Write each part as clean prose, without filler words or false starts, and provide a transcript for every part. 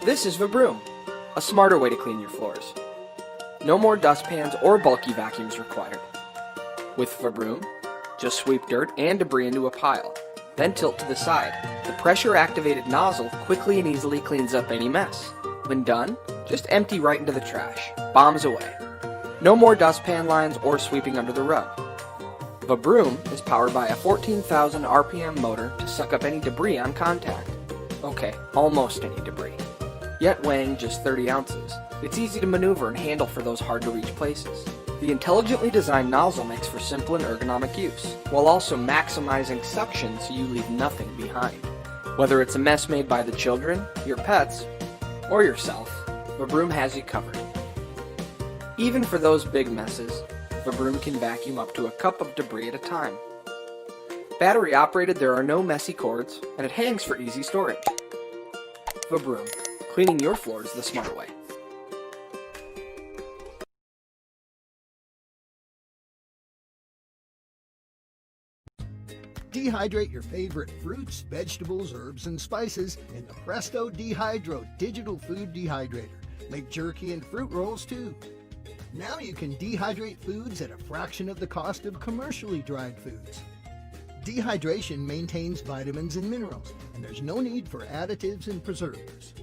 This is Vibroom, a smarter way to clean your floors. No more dustpans or bulky vacuums required. With Vibroom, just sweep dirt and debris into a pile, then tilt to the side. The pressure-activated nozzle quickly and easily cleans up any mess. When done, just empty right into the trash. Bombs away. No more dustpan lines or sweeping under the rug. Vibroom is powered by a 14,000 RPM motor to suck up any debris on contact. Okay, almost any debris. Yet weighing just 30 ounces, it's easy to maneuver and handle for those hard-to-reach places. The intelligently designed nozzle makes for simple and ergonomic use, while also maximizing suction so you leave nothing behind. Whether it's a mess made by the children, your pets, or yourself, Vibroom has you covered. Even for those big messes, Vibroom can vacuum up to a cup of debris at a time. Battery operated, there are no messy cords, and it hangs for easy storage. Vibroom, cleaning your floors the smart way. Dehydrate your favorite fruits, vegetables, herbs, and spices in the Presto Dehydro Digital Food Dehydrator. Make jerky and fruit rolls too. Now you can dehydrate foods at a fraction of the cost of commercially dried foods. Dehydration maintains vitamins and minerals, and there's no need for additives and preservatives.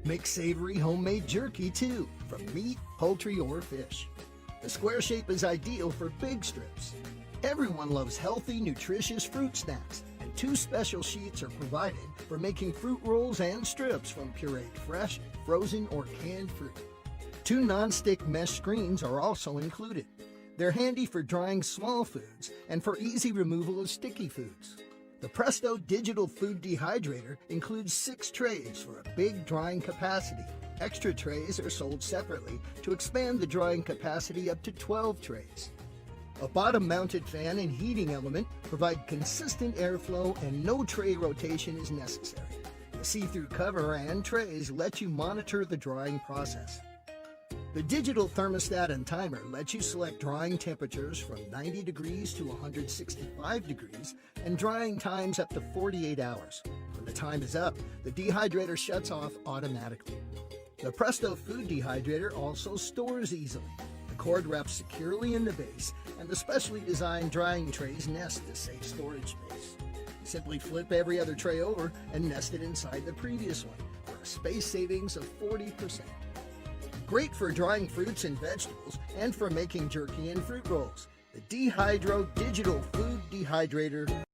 Make savory homemade jerky too, from meat, poultry, or fish. The square shape is ideal for big strips. Everyone loves healthy, nutritious fruit snacks, and 2 special sheets are provided for making fruit rolls and strips from pureed fresh, frozen, or canned fruit. 2 non-stick mesh screens are also included. They're handy for drying small foods and for easy removal of sticky foods. The Presto Digital Food Dehydrator includes 6 trays for a big drying capacity. Extra trays are sold separately to expand the drying capacity up to 12 trays. A bottom-mounted fan and heating element provide consistent airflow and no tray rotation is necessary. The see-through cover and trays let you monitor the drying process. The digital thermostat and timer let you select drying temperatures from 90 degrees to 165 degrees and drying times up to 48 hours. When the time is up, the dehydrator shuts off automatically. The Presto Food Dehydrator also stores easily. The cord wraps securely in the base, and the specially designed drying trays nest to save storage space. Simply flip every other tray over and nest it inside the previous one for a space savings of 40%. Great for drying fruits and vegetables and for making jerky and fruit rolls. The Dehydro Digital Food Dehydrator